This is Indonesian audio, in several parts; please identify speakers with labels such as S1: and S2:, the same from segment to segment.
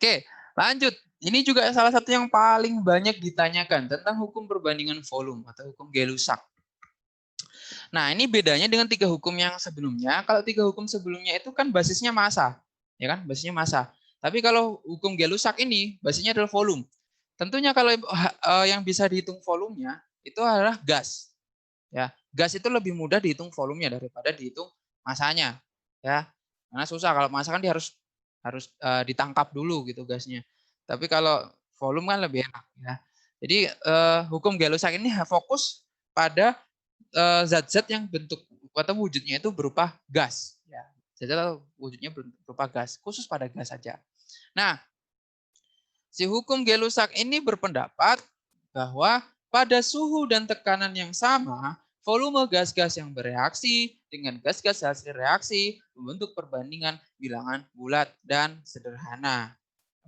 S1: Oke, lanjut. Ini juga salah satu yang paling banyak ditanyakan tentang hukum perbandingan volume atau hukum Gay-Lussac. Nah, ini bedanya dengan 3 hukum yang sebelumnya. Kalau 3 hukum sebelumnya itu kan basisnya massa, ya kan? Basisnya massa. Tapi kalau hukum Gay-Lussac ini basisnya adalah volume. Tentunya kalau yang bisa dihitung volumenya itu adalah gas. Ya, gas itu lebih mudah dihitung volumenya daripada dihitung massanya, ya. Karena susah kalau massa kan dia harus ditangkap dulu gitu gasnya. Tapi kalau volume kan lebih enak, ya. Jadi hukum Gay-Lussac ini fokus pada zat-zat yang bentuk atau wujudnya itu berupa gas, ya. Zat-zat atau wujudnya berupa gas, khusus pada gas saja. Nah, si hukum Gay-Lussac ini berpendapat bahwa pada suhu dan tekanan yang sama, volume gas-gas yang bereaksi dengan gas-gas hasil reaksi membentuk perbandingan bilangan bulat dan sederhana.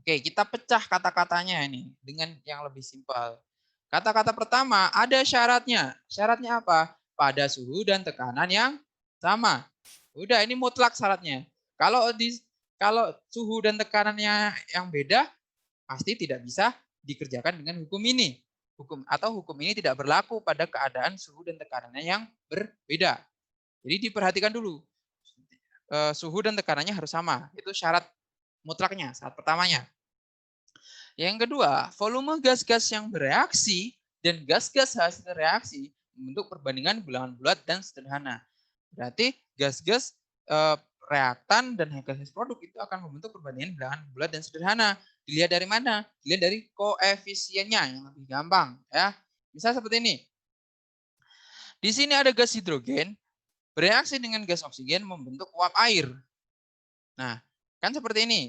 S1: Oke, kita pecah kata-katanya ini dengan yang lebih simpel. Kata-kata pertama, ada syaratnya. Syaratnya apa? Pada suhu dan tekanan yang sama. Udah, ini mutlak syaratnya. Kalau suhu dan tekanannya yang beda, pasti tidak bisa dikerjakan dengan hukum ini. Hukum ini tidak berlaku pada keadaan suhu dan tekanannya yang berbeda. Jadi diperhatikan dulu. Suhu dan tekanannya harus sama. Itu syarat mutlaknya, syarat pertamanya. Yang kedua, volume gas-gas yang bereaksi dan gas-gas hasil reaksi membentuk perbandingan bilangan bulat dan sederhana. Berarti gas-gas reaktan dan gas produk itu akan membentuk perbandingan bilangan bulat dan sederhana. Dilihat dari mana? Dilihat dari koefisiennya yang lebih gampang, ya. Misal seperti ini. Di sini ada gas hidrogen bereaksi dengan gas oksigen membentuk uap air. Nah, kan seperti ini.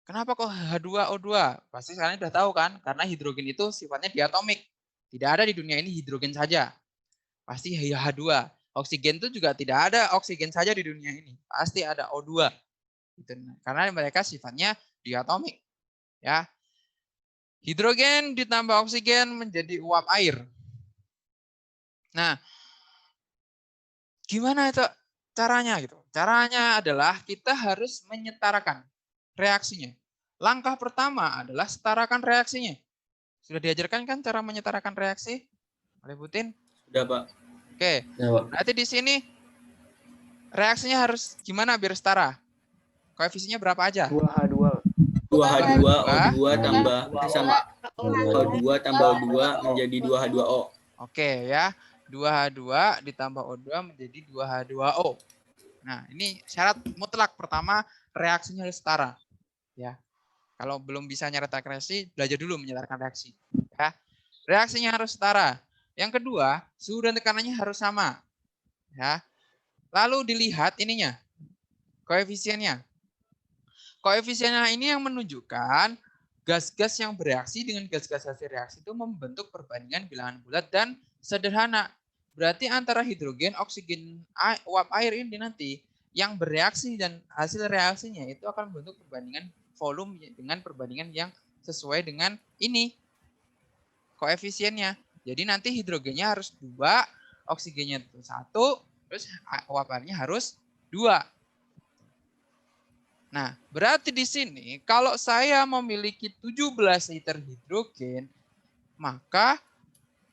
S1: Kenapa kok H2O2? Pasti kalian sudah tahu kan? Karena hidrogen itu sifatnya diatomik. Tidak ada di dunia ini hidrogen saja. Pasti H2. Oksigen itu juga tidak ada oksigen saja di dunia ini. Pasti ada O2. Gitu. Karena mereka sifatnya diatomik. Ya. Hidrogen ditambah oksigen menjadi uap air. Nah, gimana itu caranya gitu? Caranya adalah kita harus menyetarakan reaksinya. Langkah pertama adalah setarakan reaksinya. Sudah diajarkan kan cara menyetarakan reaksi oleh Butin?
S2: Sudah, Pak.
S1: Oke. Berarti di sini reaksinya harus gimana biar setara? Koefisiennya berapa aja?
S3: 2H2.
S2: 2H2 O2 tambah sama O2 tambah O2 menjadi 2H2O.
S1: Oke ya. 2H2 ditambah O2 menjadi 2H2O. Nah, ini syarat mutlak pertama reaksinya harus setara. Ya. Kalau belum bisa nyeritakan reaksi, belajar dulu menyetarkan reaksi. Ya. Reaksinya harus setara. Yang kedua, suhu dan tekanannya harus sama. Ya. Lalu dilihat ininya, koefisiennya. Koefisiennya ini yang menunjukkan gas-gas yang bereaksi dengan gas-gas hasil reaksi itu membentuk perbandingan bilangan bulat dan sederhana. Berarti antara hidrogen, oksigen, uap air ini nanti yang bereaksi dan hasil reaksinya itu akan membentuk perbandingan volume dengan perbandingan yang sesuai dengan ini koefisiennya. Jadi nanti hidrogennya harus 2, oksigennya 1, terus uap airnya harus 2. Nah, berarti di sini kalau saya memiliki 17 liter hidrogen, maka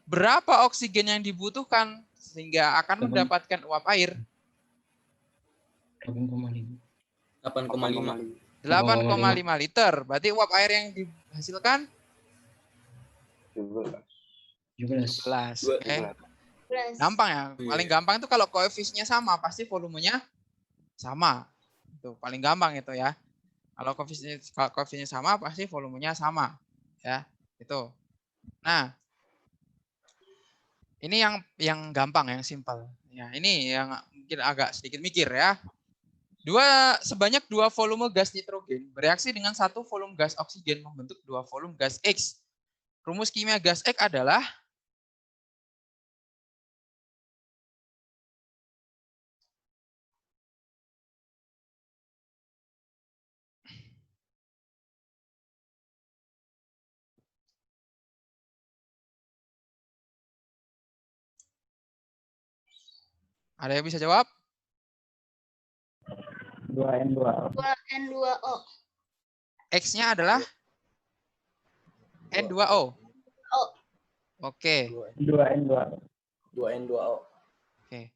S1: berapa oksigen yang dibutuhkan sehingga akan mendapatkan uap air?
S2: 8,5.
S1: 8,5 liter. Berarti uap air yang dihasilkan 17. Oke. Gampang ya. Paling gampang itu kalau koefisiennya sama, pasti volumenya sama. Itu paling gampang itu ya. Kalau koefisiennya sama, pasti volumenya sama. Ya, itu. Nah, ini yang gampang, yang simpel. Ya, ini yang mungkin agak sedikit mikir ya. Sebanyak 2 volume gas nitrogen bereaksi dengan 1 volume gas oksigen membentuk 2 volume gas X. Rumus kimia gas X adalah ada yang bisa jawab?
S3: 2N2O.
S4: 2N2O.
S1: X-nya adalah N2O. Oke.
S3: 2N2O.
S2: 2N2O.
S1: Oke.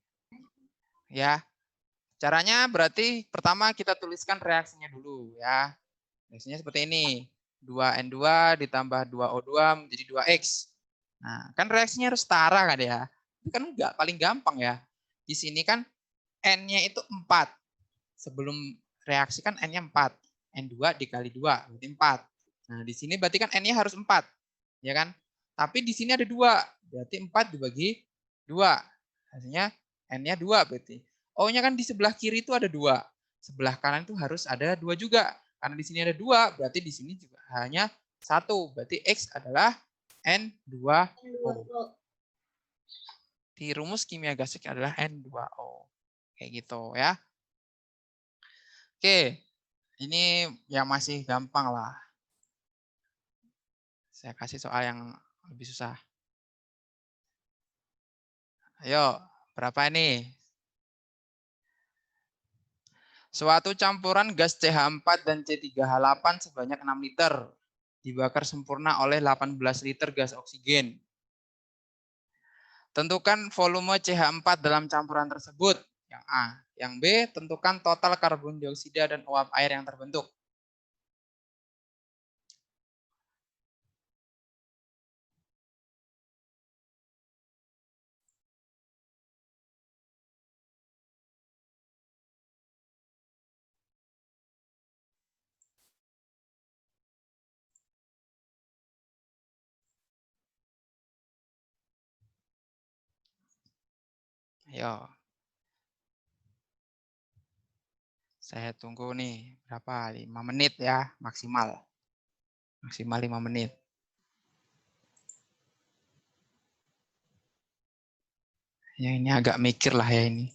S1: Ya. Caranya berarti pertama kita tuliskan reaksinya dulu ya. Reaksinya seperti ini. 2N2 ditambah 2O2 menjadi 2X. Nah, kan reaksinya harus setara kan ya. Itu kan enggak paling gampang ya. Di sini kan N-nya itu 4. Sebelum reaksi kan N-nya 4. N2 dikali 2 berarti 4. Nah, di sini berarti kan N-nya harus 4. Ya kan? Tapi di sini ada 2. Berarti 4 dibagi 2. Hasilnya N-nya 2 berarti. O-nya kan di sebelah kiri itu ada 2. Sebelah kanan itu harus ada 2 juga. Karena di sini ada 2, berarti di sini juga hanya 1. Berarti X adalah N2O. Di rumus kimia gasik adalah N2O. Kayak gitu ya. Oke, ini yang masih gampang lah. Saya kasih soal yang lebih susah. Ayo, berapa ini? Suatu campuran gas CH4 dan C3H8 sebanyak 6 liter dibakar sempurna oleh 18 liter gas oksigen. Tentukan volume CH4 dalam campuran tersebut. Yang A. Yang B, tentukan total karbon dioksida dan uap air yang terbentuk. Ayo. Saya tunggu nih, berapa? 5 menit ya, maksimal. Maksimal 5 menit. Ya ini agak mikir lah ya ini.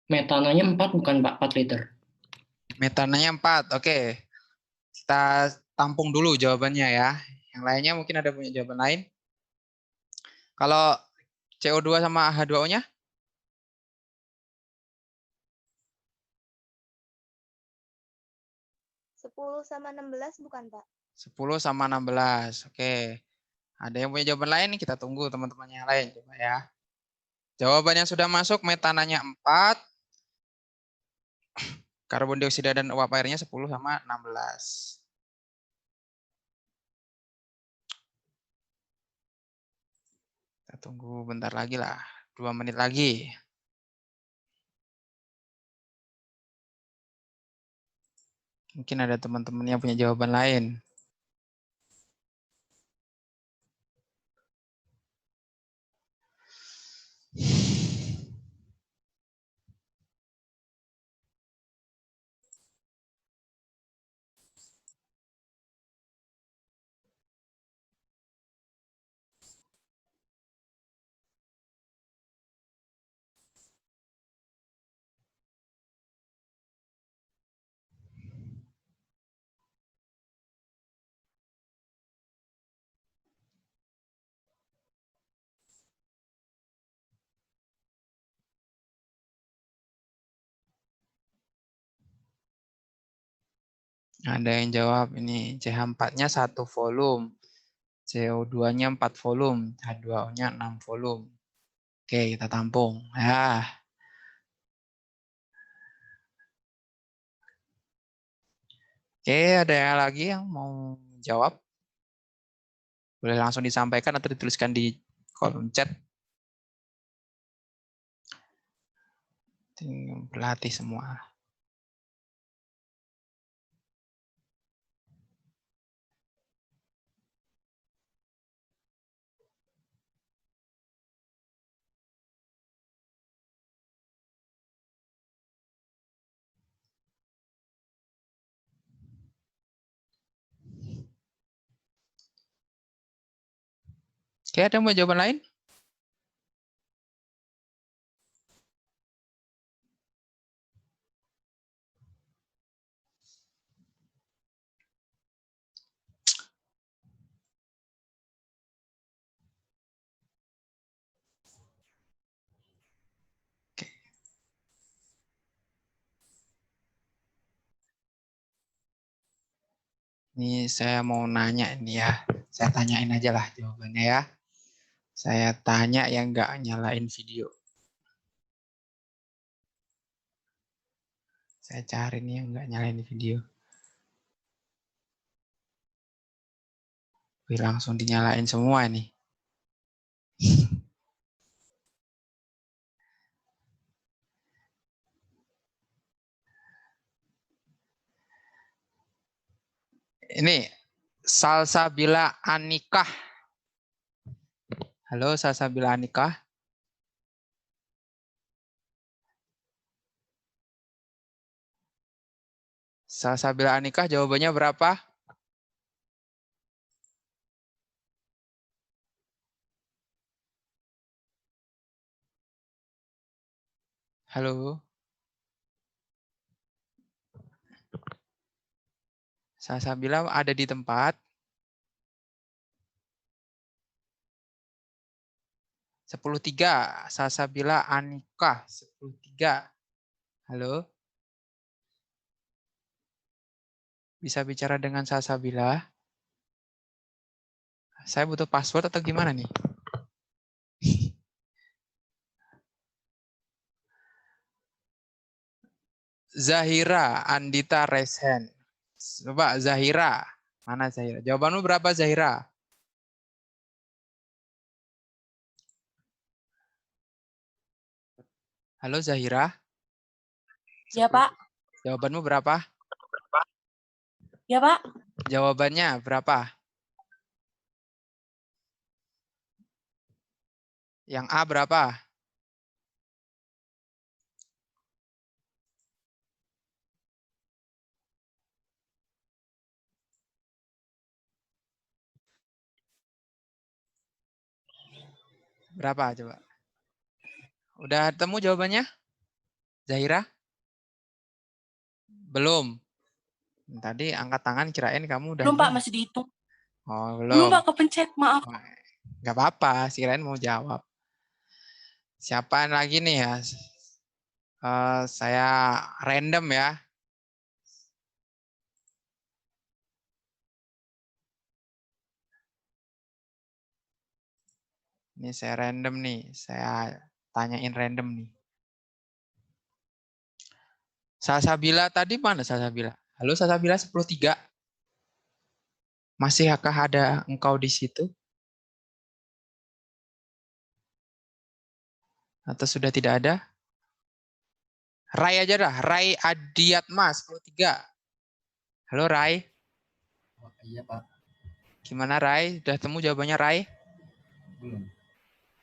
S3: Metananya 4 bukan Pak, 4 liter.
S1: Metananya 4, oke. Kita tampung dulu jawabannya ya. Yang lainnya mungkin ada punya jawaban lain. Kalau CO2 sama H2O-nya?
S4: 10 sama 16 bukan, Pak?
S1: 10 sama 16. Oke. Ada yang punya jawaban lain? Kita tunggu teman-teman yang lain coba ya. Jawaban yang sudah masuk metananya 4. Karbon dioksida dan uap airnya 10 sama 16. Kita tunggu bentar lagi lah. 2 menit lagi. Mungkin ada teman-teman yang punya jawaban lain. Ada yang jawab ini CH4-nya 1 volume, CO2-nya 4 volume, H2O-nya 6 volume. Oke, kita tampung. Ya. Oke, ada yang lagi yang mau jawab? Boleh langsung disampaikan atau dituliskan di kolom chat. Berlatih semua. Oke, ada yang mau jawaban lain? Oke. Ini saya mau nanya ini ya. Saya tanyain aja lah jawabannya ya. Saya tanya yang nggak nyalain video. Saya cari nih yang nggak nyalain video. Wih, langsung dinyalain semua nih. Ini Salsabila Anikah. Halo Salsabila Anikah. Salsabila Anikah jawabannya berapa? Halo. Salsabila ada di tempat. 10.3. Salsabila Anikah 10.3. Halo. Bisa bicara dengan Salsabila? Saya butuh password atau gimana nih? Zahira Andita Resen. Coba Zahira. Mana Zahira? Jawabanmu berapa Zahira? Halo Zahira.
S5: Ya, Pak.
S1: Jawabanmu berapa?
S5: Ya, Pak.
S1: Jawabannya berapa? Yang A berapa? Berapa coba? Udah temu jawabannya? Zahira? Belum. Tadi angkat tangan kirain kamu udah
S5: Belum, Pak.
S1: jawab.
S5: Masih dihitung.
S1: Oh,
S5: Belum,
S1: belum.
S5: Pak. Kepencet. Maaf.
S1: Gak apa-apa, kirain mau jawab. Siapa lagi nih ya? Saya random ya. Ini saya random nih. Saya tanyain random nih. Salsabila tadi mana Salsabila? Halo Salsabila 10.3. Masihkah ada engkau di situ? Atau sudah tidak ada? Rai aja dah. Rai Adiatma 10.3. Halo Rai.
S6: Iya, Pak.
S1: Gimana Rai? Udah temu jawabannya Rai?
S6: Belum.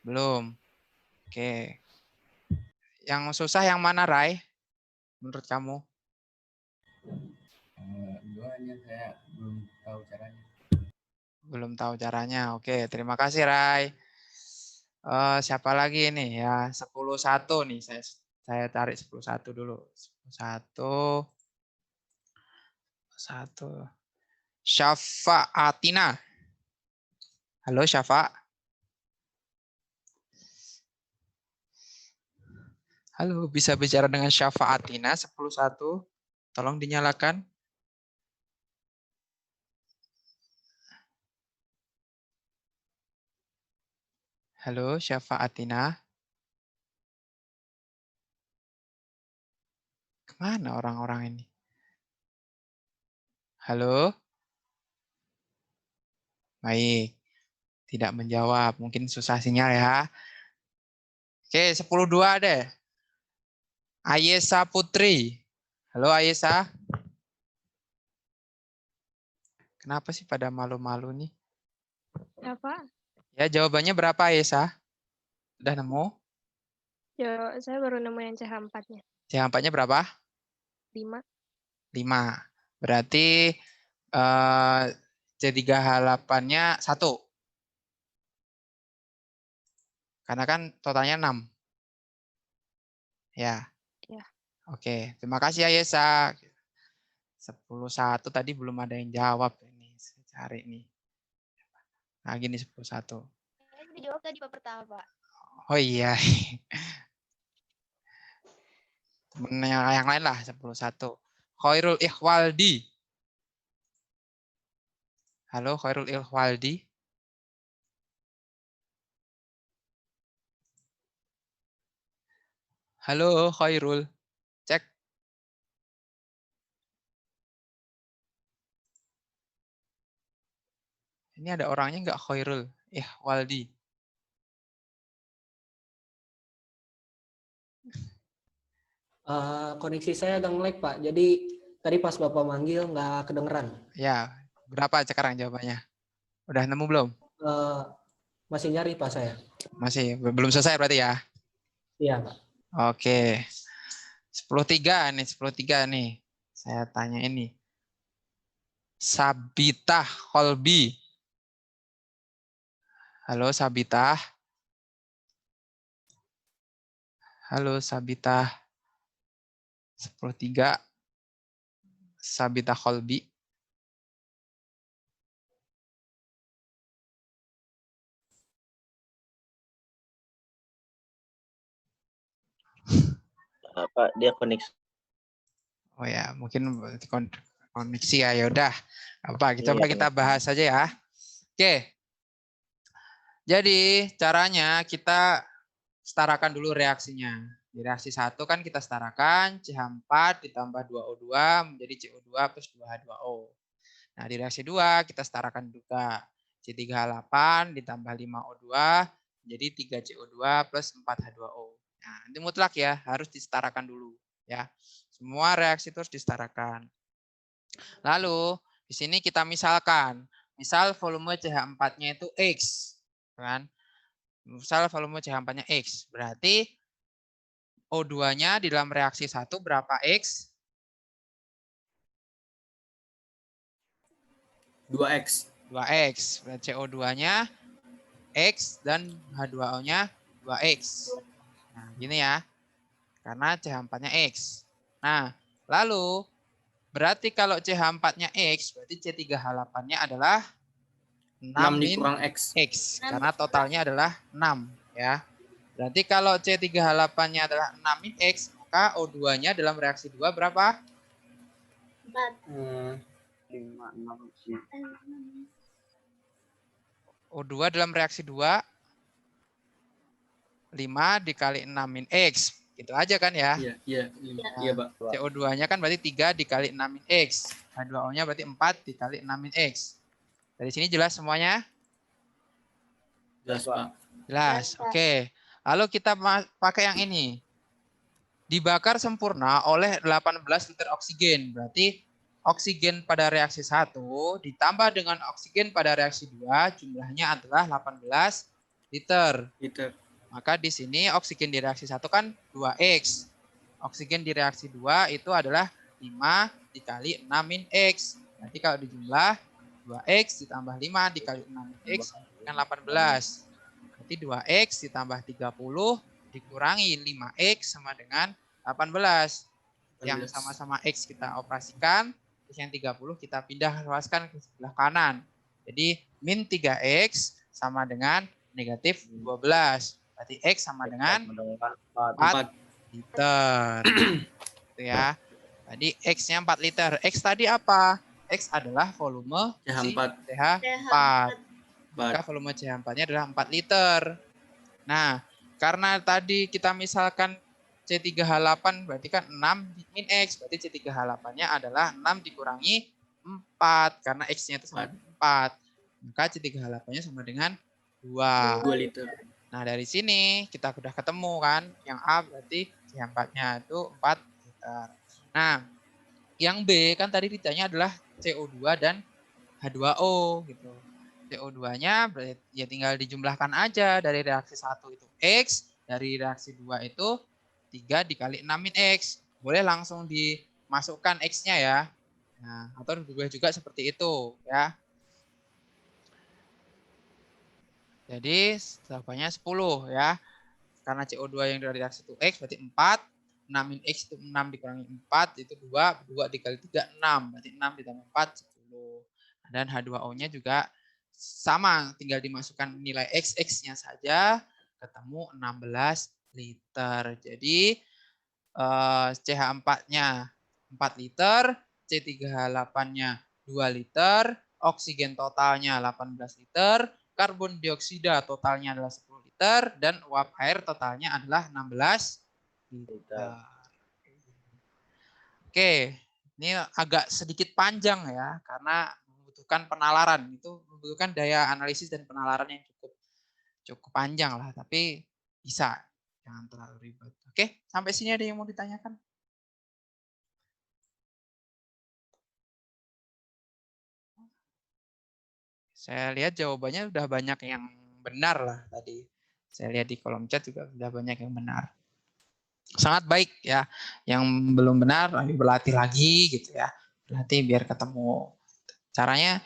S1: Belum. Oke. Yang susah yang mana Rai? Menurut kamu?
S6: Duanya saya belum tahu caranya.
S1: Belum tahu caranya. Oke, terima kasih Rai. Siapa lagi ini ya? 10-1 nih. Saya tarik 10-1 dulu. 10-1. 1. Syafa'atina. Halo Syafa. Halo, bisa bicara dengan Syafa'atina 10-1. Tolong dinyalakan. Halo Syafa'atina. Kemana orang-orang ini? Halo? Baik. Tidak menjawab. Mungkin susah sinyal ya. Oke, 10-2 deh. Ayesa Putri. Halo Ayesa. Kenapa sih pada malu-malu nih?
S7: Apa?
S1: Ya, jawabannya berapa Ayesa? Udah nemu?
S7: Ya, saya baru nemu yang CH4-nya.
S1: CH4-nya berapa?
S7: 5.
S1: 5. Berarti C3H8-nya 1. Karena kan totalnya 6. Ya.
S7: Ya.
S1: Oke, terima kasih Ayesa. 10-1 tadi belum ada yang jawab ini. Saya cari nih. Nah, gini 10-1.
S4: Saya sudah jawab tadi Pak pertama, Pak.
S1: Oh iya. Temen yang lain lah 10-1. Khairul Ikhwaldi. Halo Khairul Ikhwaldi. Halo Khairul. Cek. Ini ada orangnya nggak Khairul Ikhwaldi?
S8: Koneksi saya agak nge-lag, Pak. Jadi tadi pas Bapak manggil nggak kedengeran.
S1: Ya, berapa sekarang jawabannya? Udah nemu belum?
S8: Masih nyari Pak saya.
S1: Masih, belum selesai berarti ya?
S8: Iya, Pak.
S1: Oke. 10-3 nih, 10-3 nih. Saya tanya ini. Sabitah Kolbi. Halo Sabitah. Halo Sabitah. 10-3. Sabitah Kolbi.
S9: Pak, dia koneksi.
S1: Oh ya, mungkin koneksi ya. Yaudah, apa? Coba kita bahas saja ya. Oke. Jadi caranya kita setarakan dulu reaksinya. Di reaksi 1 kan kita setarakan CH4 ditambah 2O2 menjadi CO2 plus 2H2O. Nah, di reaksi 2 kita setarakan juga C3H8 ditambah 5O2 menjadi 3CO2 plus 4H2O. Nah, ini mutlak ya, harus disetarakan dulu ya. Semua reaksi itu harus disetarakan. Lalu di sini kita misalkan, misal volume CH4-nya itu X, kan? Misal volume CH4-nya X, berarti O2-nya di dalam reaksi 1 berapa X?
S2: 2X.
S1: 2X. Berarti CO2-nya X dan H2O-nya 2X. Nah, gini ya. Karena CH4-nya X. Nah, lalu berarti kalau CH4-nya X, berarti C3H8-nya adalah 6
S2: dikurang X.
S1: X. Karena totalnya adalah 6. Ya. Berarti kalau C3H8-nya adalah 6 min X, maka O2-nya dalam reaksi 2 berapa?
S9: 5, 6.
S1: O2 dalam reaksi 2, 5 dikali 6 min X. Gitu aja kan ya?
S2: Iya, Pak.
S1: CO2-nya kan berarti 3 dikali 6 min X. H2O-nya berarti 4 dikali 6 min X. Dari sini jelas semuanya?
S2: Jelas, Pak.
S1: Jelas, oke. Lalu kita pakai yang ini. Dibakar sempurna oleh 18 liter oksigen. Berarti oksigen pada reaksi 1 ditambah dengan oksigen pada reaksi 2 jumlahnya adalah 18 liter. Maka di sini oksigen di reaksi 1 kan 2X. Oksigen di reaksi 2 itu adalah 5 dikali 6 min X. Berarti kalau dijumlah 2X ditambah 5 dikali 6 min X dengan 18. Berarti 2X ditambah 30 dikurangi 5X sama dengan 18. Yang sama-sama X kita operasikan, terus yang 30 kita pindah luaskan ke sebelah kanan. Jadi min 3X sama dengan negatif 12. Berarti X sama dengan 4 liter. Itu ya. Tadi X-nya 4 liter. X tadi apa? X adalah volume CH4. Maka volume CH4-nya adalah 4 liter. Nah, karena tadi kita misalkan C3H8 berarti kan 6 min X. Berarti C3H8-nya adalah 6 dikurangi 4. Karena X-nya itu sama dengan 4. Maka C3H8-nya sama dengan 2
S2: liter.
S1: Nah, dari sini kita sudah ketemu kan. Yang A berarti CH4-nya itu 4 liter. Nah, yang B kan tadi ditanya adalah CO2 dan H2O gitu. CO2-nya ya tinggal dijumlahkan aja. Dari reaksi 1 itu X, dari reaksi 2 itu 3 dikali 6 min X. Boleh langsung dimasukkan X-nya ya. Nah, atau juga seperti itu ya. Jadi jawabannya 10 ya. Karena CO2 yang dari reaksi 1X berarti 4. 6 min X itu 6 dikurangi 4 itu 2. 2 dikali 3, 6. Berarti 6 ditambah 4, 10. Dan H2O-nya juga sama. Tinggal dimasukkan nilai X-nya saja. Ketemu 16 liter. Jadi CH4-nya 4 liter. C3H8-nya 2 liter. Oksigen totalnya 18 liter. Karbon dioksida totalnya adalah 10 liter dan uap air totalnya adalah 16 liter. Oke, ini agak sedikit panjang ya karena membutuhkan penalaran. Itu membutuhkan daya analisis dan penalaran yang cukup panjang lah, tapi bisa. Jangan terlalu ribet. Oke, sampai sini ada yang mau ditanyakan? Saya lihat jawabannya udah banyak yang benar lah tadi. Saya lihat di kolom chat juga sudah banyak yang benar. Sangat baik ya. Yang belum benar, ayo berlatih lagi gitu ya. Berlatih biar ketemu. Caranya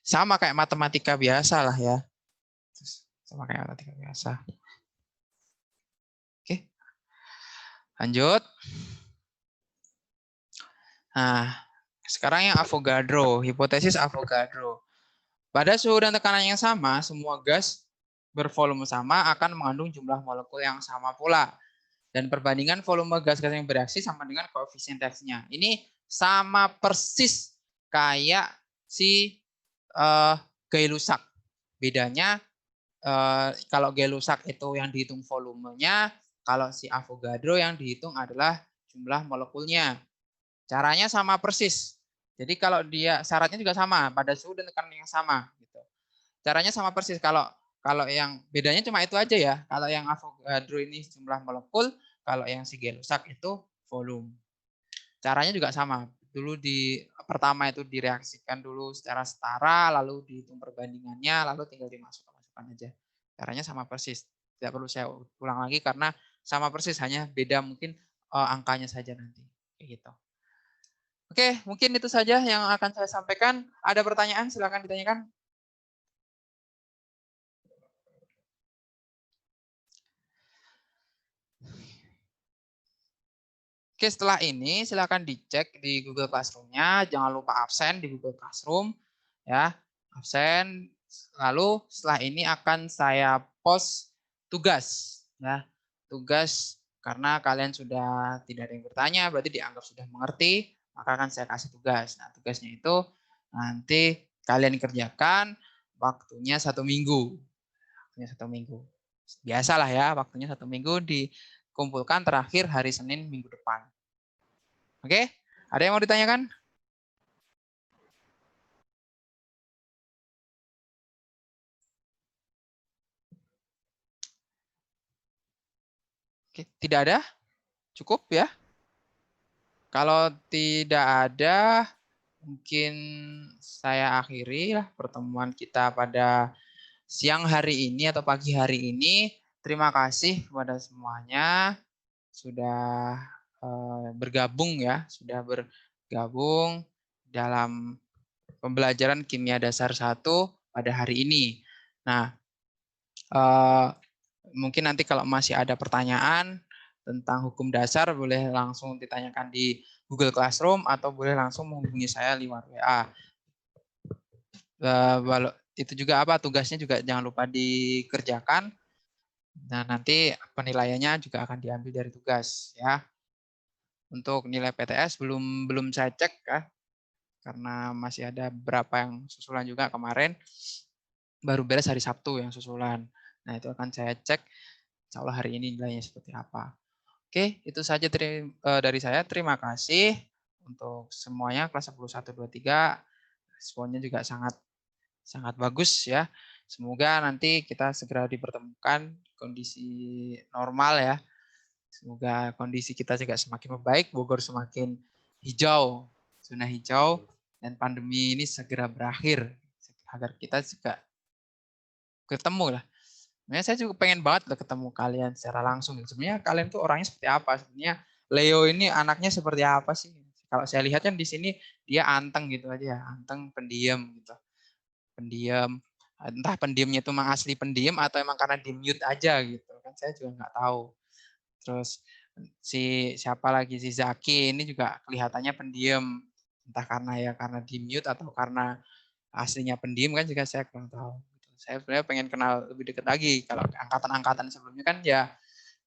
S1: sama kayak matematika biasa lah ya. Sama kayak matematika biasa. Oke. Lanjut. Nah, sekarang yang Avogadro, hipotesis Avogadro. Pada suhu dan tekanan yang sama, semua gas bervolume sama akan mengandung jumlah molekul yang sama pula. Dan perbandingan volume gas-gas yang bereaksi sama dengan koefisien reaksinya. Ini sama persis kayak si Gay-Lussac. Bedanya kalau Gay-Lussac itu yang dihitung volumenya, kalau si Avogadro yang dihitung adalah jumlah molekulnya. Caranya sama persis. Jadi kalau dia syaratnya juga sama pada suhu dan tekanan yang sama gitu. Caranya sama persis. Kalau yang bedanya cuma itu aja ya. Kalau yang Avogadro ini jumlah molekul, kalau yang si Gay-Lussac itu volume. Caranya juga sama. Dulu pertama itu direaksikan dulu secara setara, lalu dihitung perbandingannya, lalu tinggal dimasukkan aja. Caranya sama persis. Tidak perlu saya ulang lagi karena sama persis, hanya beda mungkin angkanya saja nanti. Kayak gitu. Oke, mungkin itu saja yang akan saya sampaikan. Ada pertanyaan, silakan ditanyakan. Oke, setelah ini silakan dicek di Google Classroom-nya. Jangan lupa absen di Google Classroom. Ya, absen. Lalu setelah ini akan saya post tugas. Ya, tugas karena kalian sudah tidak ada yang bertanya, berarti dianggap sudah mengerti. Maka akan saya kasih tugas. Nah, tugasnya itu nanti kalian kerjakan waktunya 1 minggu. Waktunya 1 minggu. Biasalah ya, waktunya 1 minggu dikumpulkan terakhir hari Senin minggu depan. Oke? Ada yang mau ditanyakan? Oke, tidak ada? Cukup ya? Kalau tidak ada, mungkin saya akhiri lah pertemuan kita pada siang hari ini atau pagi hari ini. Terima kasih kepada semuanya sudah bergabung ya, sudah bergabung dalam pembelajaran kimia dasar 1 pada hari ini. Nah, mungkin nanti kalau masih ada pertanyaan tentang hukum dasar boleh langsung ditanyakan di Google Classroom atau boleh langsung menghubungi saya lewat WA. Itu juga tugasnya juga jangan lupa dikerjakan. Nah, nanti penilaiannya juga akan diambil dari tugas ya. Untuk nilai PTS belum saya cek ya. Karena masih ada beberapa yang susulan juga kemarin. Baru beres hari Sabtu yang susulan. Nah, itu akan saya cek. Insya Allah hari ini nilainya seperti apa. Oke, itu saja dari saya. Terima kasih untuk semuanya kelas 10 1 2 3. Responnya juga sangat bagus ya. Semoga nanti kita segera dipertemukan kondisi normal ya. Semoga kondisi kita juga semakin membaik, Bogor semakin hijau, zona hijau, dan pandemi ini segera berakhir agar kita juga ketemu lah. Sebenarnya saya juga pengen banget loh ketemu kalian secara langsung. Sebenarnya kalian tuh orangnya seperti apa? Sebenarnya Leo ini anaknya seperti apa sih? Kalau saya lihat kan di sini dia anteng gitu aja ya, anteng, pendiam gitu. Pendiam, entah pendiamnya itu memang asli pendiam atau emang karena di mute aja gitu. Kan saya juga nggak tahu. Terus siapa lagi si Zaki ini juga kelihatannya pendiam. Entah karena di mute atau karena aslinya pendiam kan juga saya kurang tahu. Saya sebenarnya pengen kenal lebih dekat lagi. Kalau angkatan-angkatan sebelumnya kan ya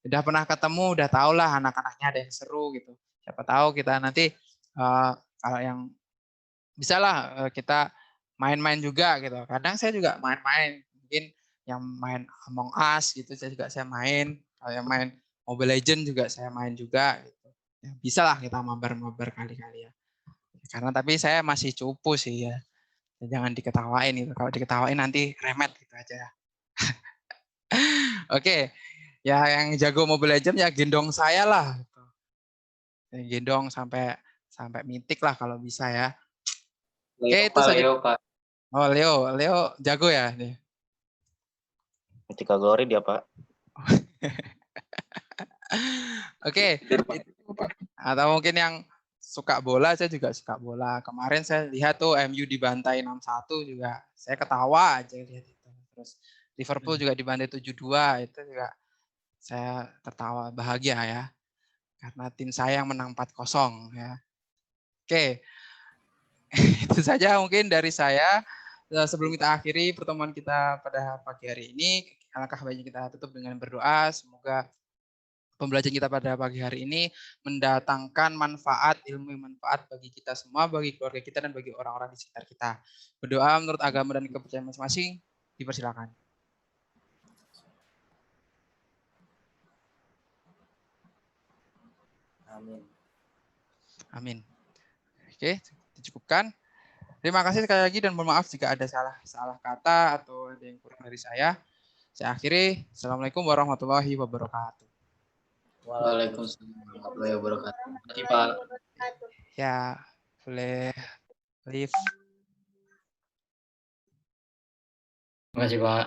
S1: udah pernah ketemu, udah tahu lah anak-anaknya ada yang seru gitu. Siapa tahu kita nanti kalau yang bisa lah kita main-main juga gitu. Kadang saya juga main-main. Mungkin yang main Among Us gitu saya main. Kalau yang main Mobile Legends juga saya main juga gitu. Ya, bisa lah kita mabar-mabar kali-kali ya. Karena tapi saya masih cupu sih ya. Jangan diketawain itu. Kalau diketawain nanti remet gitu aja. Oke. Ya yang jago Mobile Legends ya gendong saya lah. Gendong sampai mitik lah kalau bisa ya. Oke, itu saja.
S3: Leo, Pak.
S1: Oh, Leo jago ya nih.
S9: Ketika glory dia, Pak.
S1: Oke. Atau mungkin yang suka bola, saya juga suka bola. Kemarin saya lihat tuh MU dibantai 6-1 juga. Saya ketawa aja lihat itu. Terus Liverpool juga dibantai 7-2, itu juga saya tertawa bahagia ya. Karena tim saya yang menang 4-0 ya. Oke. Itu saja mungkin dari saya. Sebelum kita akhiri pertemuan kita pada pagi hari ini, alangkah baiknya kita tutup dengan berdoa. Semoga pembelajaran kita pada pagi hari ini mendatangkan ilmu yang manfaat bagi kita semua, bagi keluarga kita, dan bagi orang-orang di sekitar kita. Berdoa menurut agama dan kepercayaan masing-masing, dipersilakan.
S6: Amin.
S1: Amin. Oke, dicukupkan. Terima kasih sekali lagi dan mohon maaf jika ada salah kata atau ada yang kurang dari saya. Saya akhiri. Assalamualaikum warahmatullahi wabarakatuh.
S2: Waalaikumsalam warahmatullahi wabarakatuh. Terima kasih, Pak.
S1: Ya, boleh leave.
S3: Terima kasih, Pak.